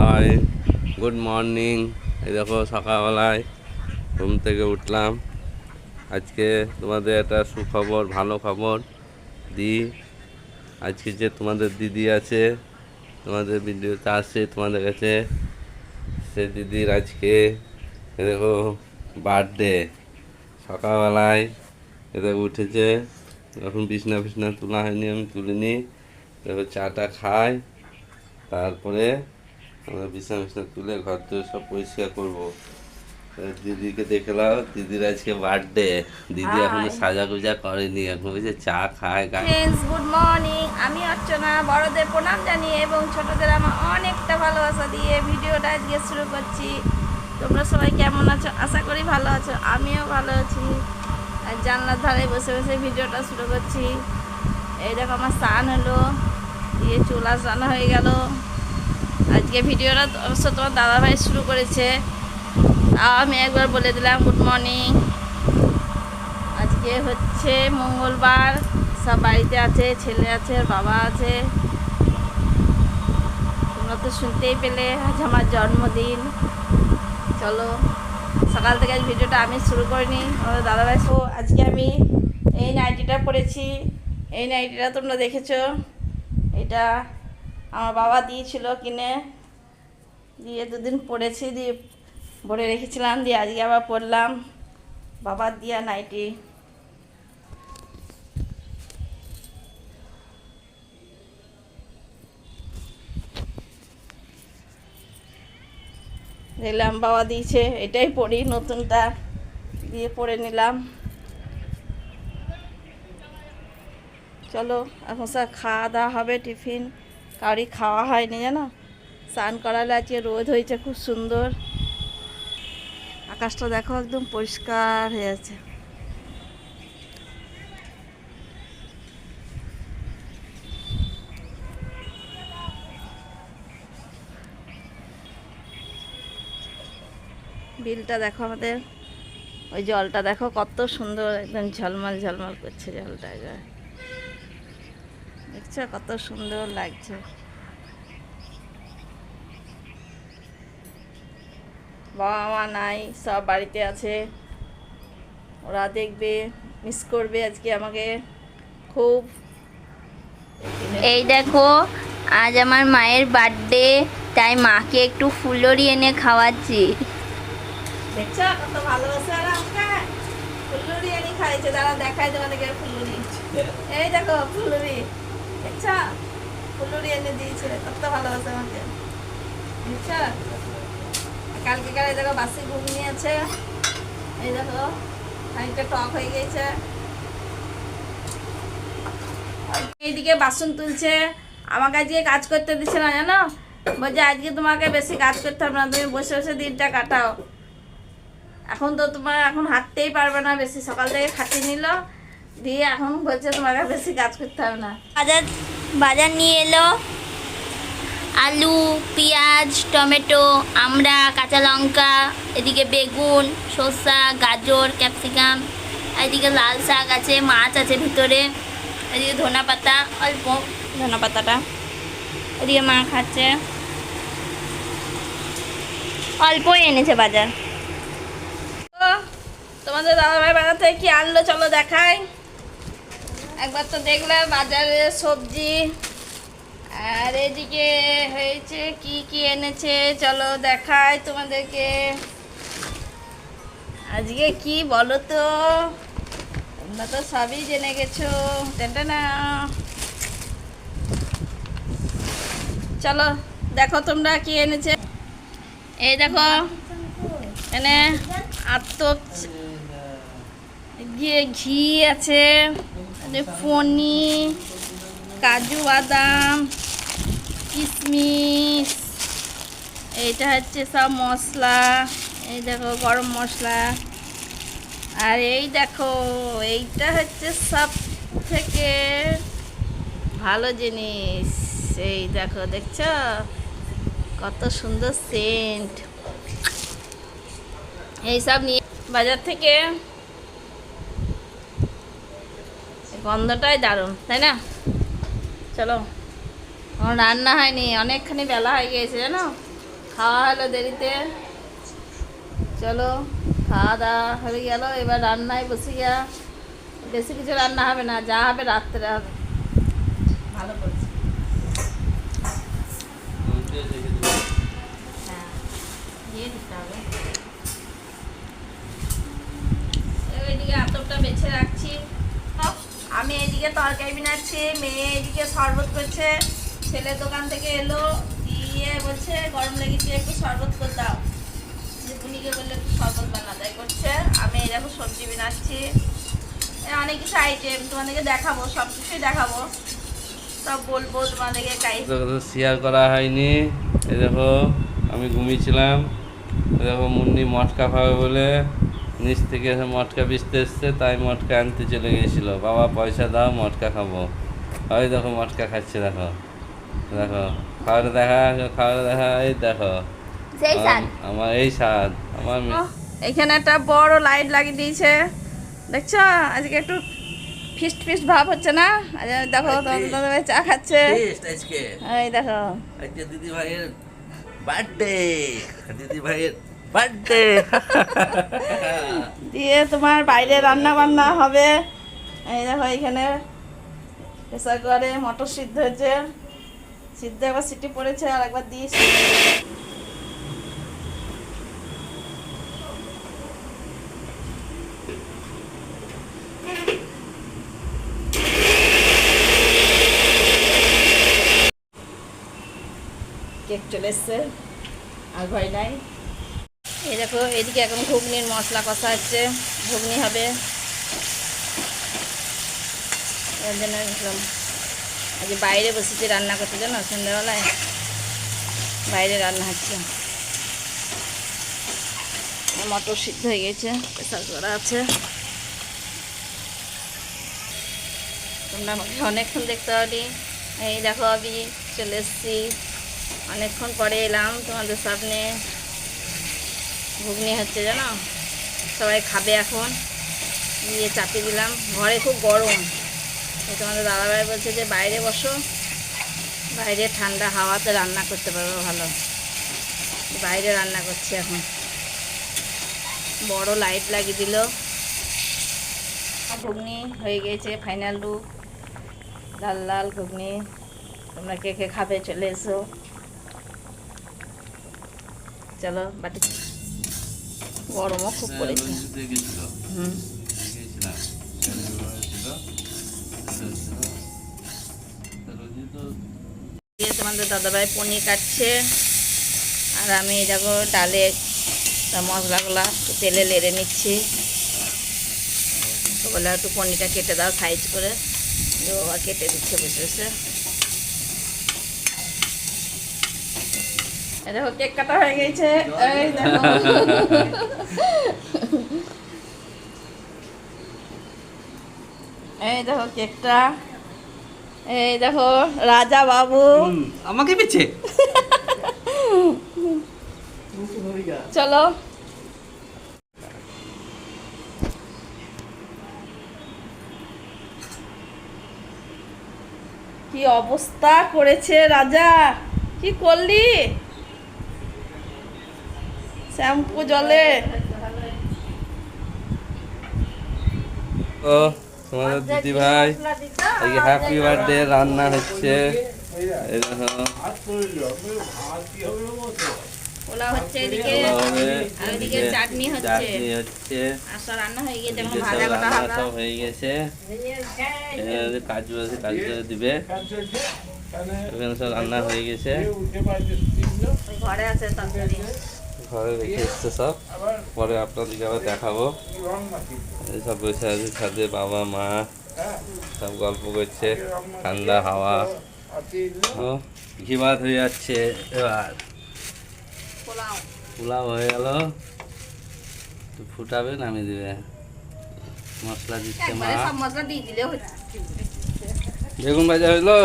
High, good morning. এই দেখো সকালবেলায় ঘুম থেকে উঠলাম। আজকে তোমাদের একটা সুখবর, ভালো খবর দিই। আজকে যে তোমাদের দিদি আছে, তোমাদের ভিডিওতে আসছে তোমাদের কাছে, সে দিদির আজকে দেখো বার্থডে। সকালবেলায় দেখো উঠেছে, এখন বিছনা তোলা হয়নি, আমি তুলিনি। দেখো চাটা খাই, তারপরে আমরা বিছানা তুলে ঘর দর সব পরিষ্কার করবো। দিদিকে দেখলাম, দিদির আজকে বার্থডে। দিদি এখনো সাজাগুজা করেনি, এখন বলছে চা খায়। Friends, good morning. আমি অর্চনা বড়দের প্রণাম জানিয়ে এবং ছোটদের আমার অনেকটা ভালোবাসা দিয়ে ভিডিওটা আজকে শুরু করছি। তোমরা সবাই কেমন আছো? আশা করি ভালো আছো, আমিও ভালো আছি। আর জানলার ধারে বসে বসে ভিডিওটা শুরু করছি। এই দেখো আমার স্নান হলো, দিয়ে চুল আসানো হয়ে গেল। আজকে ভিডিওটা অবশ্য তোমার দাদাভাই শুরু করেছে, তাও আমি একবার বলে দিলাম গুড মর্নিং। আজকে হচ্ছে মঙ্গলবার, সব বাড়িতে আছে, ছেলে আছে, বাবা আছে। তোমরা তো শুনতেই পেলে, আজ আমার জন্মদিন। চলো, সকাল থেকে আজ ভিডিওটা আমি শুরু করিনি, আমাদের দাদাভাই। আজকে আমি এই নাইটিটা পরেছি। এই নাইটিটা তোমরা দেখেছো, এটা আমার বাবা দিয়েছিল কিনে, দিয়ে দুদিন পরেছি, দিয়ে ভরে রেখেছিলাম, দিয়ে আজকে আবার পরলাম বাবার দিয়া নাইটি। দেখলাম বাবা দিয়েছে, এটাই পরি, নতুনটা দিয়ে পরে নিলাম। চলো এখন স্যার খাওয়া দাওয়া হবে, টিফিন কারি খাওয়া হয়নি জানো। স্নান করালে আজকে রোদ হয়েছে খুব সুন্দর। আকাশটা দেখো একদম পরিষ্কার হয়ে আছে। বিলটা দেখো আমাদের, ওই জলটা দেখো কত সুন্দর, একদম ঝলমল ঝলমল করছে জলটা। দেখছো কত সুন্দর লাগছে। বাবা মা নাই, সব বাড়িতে আছে। ওরা দেখবে, মিস করবে আজকে আমাকে খুব। এই দেখো, আজ আমার মায়ের বার্থডে, তাই মাকে একটু ফুলরি এনে খাওয়াচ্ছি। দেখছো কত ভালোবাসে ওরা আমাকে। ফুলুরি এনে খাইছে, দাঁড়া দেখাই তোমাদেরকে ফুলুরি। এই দেখো ফুলুরি, দেখছো ফুলুরি এনে দিয়েছে, কত ভালোবাসে আমাকে। দেখছো কালকে কালে দেখো বাসি ঘুমিয়ে আছে। এই দেখো খানিকটা টক হয়ে গেছে। এইদিকে বাসন তুলছে, আমাকে আজকে কাজ করতে দিচ্ছে না জানো। বলছে আজকে তোমাকে বেশি কাজ করতে হবে না, তুমি বসে বসে দিনটা কাটাও। এখন তো তোমার এখন হাঁটতেই পারবে না বেশি, সকাল থেকে খাটিয়ে নিল, দিয়ে এখন বলছে তোমাকে বেশি কাজ করতে হবে না। বাজার নিয়ে এলো আলু, পেঁয়াজ, টমেটো, আমড়া, কাঁচা লঙ্কা, এদিকে বেগুন, শসা, গাজর, ক্যাপসিকাম, এদিকে লাল শাক আছে, মাছ আছে ভিতরে, এদিকে ধনা পাতা, অল্প ধনা পাতাটা, এদিকে মা খাচ্ছে, অল্পই এনেছে বাজার। তো তোমাদের দাদাভাই বাজার থেকে কি আনলো চলো দেখাই। একবার তো দেখলে বাজারে সবজি, আর এদিকে হয়েছে কি কি এনেছে চলো দেখাই তোমাদেরকে। আজকে কি বলো তো, তোমরা তো সবই জেনে গেছো। না, চলো দেখো তোমরা কি এনেছে। এই দেখো এনে ঘি আছে, পনির, কাজু বাদাম, কিশমিশ, এইটা হচ্ছে সব মশলা। এই দেখো গরম মশলা, আর এই দেখো এইটা হচ্ছে সব থেকে ভালো জিনিস। এই দেখো, দেখছো কত সুন্দর সেন্ট। এইসব নিয়ে বাজার থেকে, গন্ধটাই দারুণ তাই না। চলো, আমার রান্না হয়নি, অনেকখানি বেলা হয়ে গিয়েছে জানো। খাওয়া হলো দেরিতে, চলো খাওয়া দাওয়া হয়ে গেল, এবার রান্নায় বসে গিয়া। বেশি কিছু রান্না হবে না, যা হবে রাত্রে হবে। ভালো করছি। হ্যাঁ, দিয়ে দিতে হবে। এইদিকে আতপটা বেছে রাখছি, আমি এইদিকে তরকারি বানাচ্ছি, মেয়ে এইদিকে শরবত করছে। ছেলে দোকান থেকে এলো, দিয়ে বলছে গরম লেগেছে একটু শরবত করে দাও। পুনিকে বললে একটু শরবত বানা, তাই করছে। আমি এই দেখো সবজি বানাচ্ছি, অনেক কিছু আইটেম তোমাদেরকে দেখাবো, সব কিছুই দেখাবো, সব বলবো তোমাদেরকে। শেয়ার করা হয়নি। এই দেখো আমি ঘুমিয়েছিলাম, এই দেখো মুন্নি মটকা খাবে বলে নিচ থেকে এসে মটকা বেচতে এসছে, তাই মটকা আনতে চলে গিয়েছিল। বাবা পয়সা দাও, মটকা খাবো। ওই দেখো মটকা খাচ্ছে, দেখো দেখো খাওয়ারে দেখা, খাওয়ারে দেখা, এই দেখো সেই স্বাদ। আমার এই স্বাদ আমার এখানে একটা বড় লাইট লাগিয়ে দিয়েছে, দেখছো? আজকে একটু ফিস্ট ফিস্ট ভাব হচ্ছে না? দেখো তোমাদের দাদাভাই চা খাচ্ছে, আজকে এই দেখো। আজকে দিদি ভাইয়ের বার্থডে, দিদি ভাইয়ের বার্থডে। দিয়ে তোমার বাইরে রান্না বান্না হবে। এই দেখো এখানে প্রেসার কুকারে মটর সিদ্ধ হয়েছে, সিদ্ধ একবার সিটি পড়েছে, আর একবার দিয়েছি। কেক চলে এসছে, আর ভয় নাই। এই দেখো এদিকে এখন ঘুগনির মশলা কষা হচ্ছে, ঘুগনি হবে। এর জন্য দেখলাম আজকে বাইরে বসেছি রান্না করতে, জানো? সন্ধ্যাবেলায় বাইরে রান্না হচ্ছে। মটর সিদ্ধ হয়ে গেছে, প্রেসার করা আছে। তোমরা আমাকে অনেকক্ষণ দেখতে পারি। এই দেখো আমি চলে এসেছি, অনেকক্ষণ পরে এলাম তোমাদের সামনে। ঘুগনি হচ্ছে, জানো? সবাই খাবে এখন, দিয়ে চাপিয়ে দিলাম। ঘরে খুব গরম, তোমাদের দাদাভাই বলছে যে বাইরে বসো, বাইরে ঠান্ডা হাওয়াতে রান্না করতে পারবো ভালো। বাইরে রান্না করছি এখন, বড় লাইট লাগিয়ে দিল। ঘুগনি হয়ে গেছে, ফাইনাল লুক, লাল লাল ঘুগনি। তোমরা কে কে খাবে চলে এসো, চলো। বাটি গরমও খুব পড়েছে। হুম, তোমাদের দাদাভাই পনির কাটছে, আর আমি দেখো ডালে মশলাগুলা তেলে লেড়ে নিচ্ছি। তো বলে একটু পনিরটা কেটে দাও সাইজ করে, বাবা কেটে দিচ্ছে বসে বসে। দেখো কেক কাটা হয়ে গেছে, এই দেখো। এই দেখো কেকটা, এই দেখো রাজা বাবু আমাকে পিছে চলো। কি অবস্থা করেছে রাজা, কি করলি? শ্যাম্পু জলে। ও তোমাদের দিদি ভাই আজকে হ্যাপি বার্থডে রান্না হচ্ছে। এই দেখো পোলাও হচ্ছে, এদিকে পোলাও হবে, আর এদিকে চাটনি হচ্ছে, চাটনি হচ্ছে, আর সব রান্না হয়ে গেছে, এখন এদিকে ভাজা সব কাটা রান্না হবে। সব হয়ে গেছে। এখানে কাজু আছে, কাজু দিবে। এখানে সব রান্না হয়ে গেছে, ওই ঘরে আছে তরকারি। ঘরে রেখে এসছে সব, পরে আপনাদেরকে আবার দেখাবো। এই সব বসে আছে ছাদে, বাবা মা সব গল্প করছে, ঠান্ডা হাওয়া। ও ঘি ভাত হয়ে যাচ্ছে, এবার পোলাও পোলাও হয়ে গেল, তো ফুটাবে নামিয়ে দিবে। মশলা দিচ্ছে মা, একবারে সব মশলা দিয়ে দিলে হচ্ছে। বেগুন ভাজা হইলো,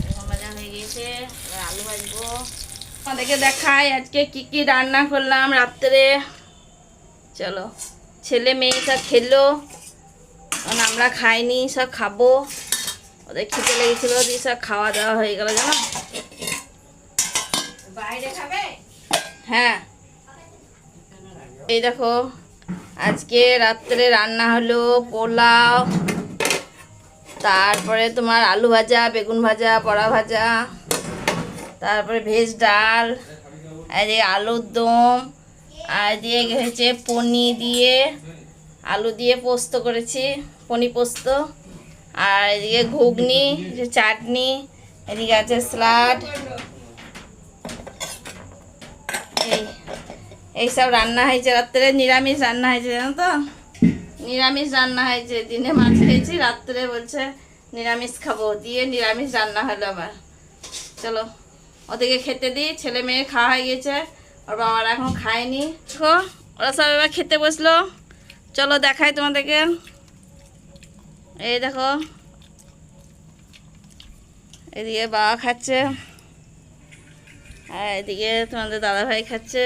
বেগুন ভাজা হয়ে গেছে, এবার আলু ভাজবো। আমাদেরকে দেখাই আজকে কি কি রান্না করলাম রাত্রে। চলো, ছেলে মেয়ে সব খেলো, কারণ আমরা খাইনি, সব খাবো। ওদের খিদে লেগেছিলো, দিয়ে সব খাওয়া দাওয়া হয়ে গেল, জানো? বাইরে খাবে হ্যাঁ, এই দেখো আজকে রাত্রে রান্না হলো পোলাও, তারপরে তোমার আলু ভাজা, বেগুন ভাজা, বড়া ভাজা, তারপরে ভেজ ডাল, আর এই আলুর দম, আর দিয়ে হয়েছে পনির দিয়ে আলু দিয়ে পোস্ত করেছি, পনির পোস্ত, আর এদিকে ঘুগনি, যে চাটনি, এদিকে আছে স্যালাড। এইসব রান্না হয়েছে রাত্রে। নিরামিষ রান্না হয়েছে, জানো তো, নিরামিষ রান্না হয়েছে। দিনে মাছ খেয়েছি, রাত্রে বলছে নিরামিষ খাবো, দিয়ে নিরামিষ রান্না হলো আবার। চলো ওদেরকে খেতে দিই, ছেলে মেয়ে খাওয়া হয়ে গেছে, ওর বাবারা এখন খায়নি। দেখো ওরা সব এবার খেতে বসলো, চলো দেখাই তোমাদেরকে। এই দেখো এদিকে বাবা খাচ্ছে, আর এদিকে তোমাদের দাদাভাই খাচ্ছে,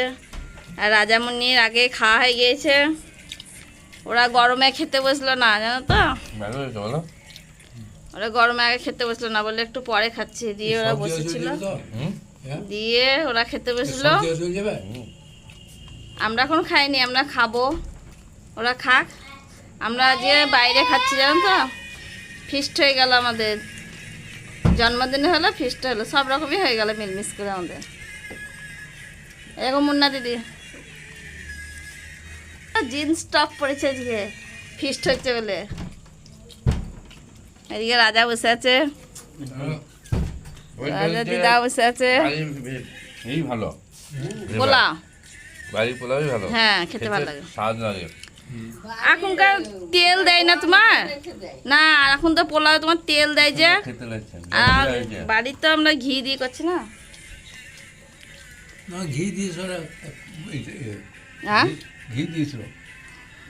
আর রাজামণির আগে খাওয়া হয়ে গিয়েছে। ওরা গরমে খেতে বসলো না, জানো তো, ওরা গরমে আগে খেতে বসলো না, বলে একটু পরে খাচ্ছি। দিয়ে ওরা বসেছিল, দিয়ে ওরা খেতে বসলো। আমরা এখন খাইনি, আমরা খাবো, ওরা খাক। আমরা যে বাইরে খাচ্ছি, জানো তো, ফিস্ট হয়ে গেল আমাদের, জন্মদিনে হলো, ফিস্ট হলো, সব রকমই হয়ে গেল মিলমিশ করে আমাদের। এরকম মুন্না দিদি জিন্স টপ পরেছে আজকে, ফিস্ট হচ্ছে বলে। এদিকে রাজা বসে আছে, রাজা দিদা বসে আছে। এই ভালো পোলাও, বাড়ির পোলাওই ভালো, হ্যাঁ খেতে ভালো লাগে, স্বাদ লাগে। এখনকার তেল দেয় না তোমার, না এখন তো পোলাও তোমার তেল দেয় যে, খেতে লাগছে আর বাড়িতে আমরা ঘি দিয়ে করছি না। ঘি দিয়েছ, হ্যাঁ ঘি দিয়েছিল,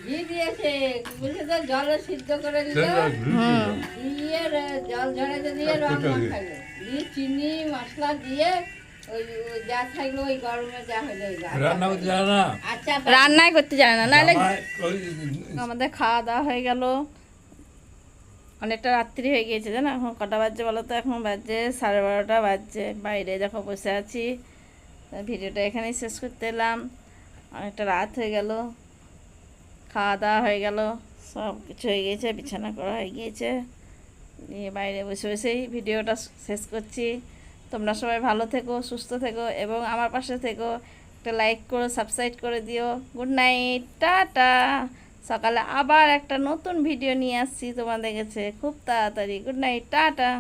ঘি দিয়েছে, বলছে তো জলে সিদ্ধ করে দিল, দিয়ে জল ঝরাতে দিয়ে রং মাখালো, দিয়ে চিনি মশলা দিয়ে ওই ওই যা থাকলো ওই গরমে যা হলো রান্না করতে জানে না। আচ্ছা রান্নাই করতে জানে না, নাহলে আমার ওই আমাদের খাওয়া দাওয়া হয়ে গেল, অনেকটা রাত্রি হয়ে গিয়েছে, জানো এখন কটা বাজছে বলো তো, এখন বাজছে 12:30 বাজছে। বাইরে দেখো বসে আছি। ভিডিওটা এখানেই শেষ করতে এলাম, অনেকটা রাত হয়ে গেল, খাওয়া দাওয়া হয়ে গেল, সব কিছু হয়ে গিয়েছে, বিছানা করা হয়ে গিয়েছে, নিয়ে বাইরে বসে বসেই ভিডিওটা শেষ করছি। তোমরা সবাই ভালো থেকো, সুস্থ থেকো, এবং আমার পাশে থেকো। একটা লাইক করো, সাবস্ক্রাইব করে দিও। Good night, tata. সকালে আবার একটা নতুন ভিডিও নিয়ে আসছি তোমাদের কাছে খুব তাড়াতাড়ি। Good night, tata.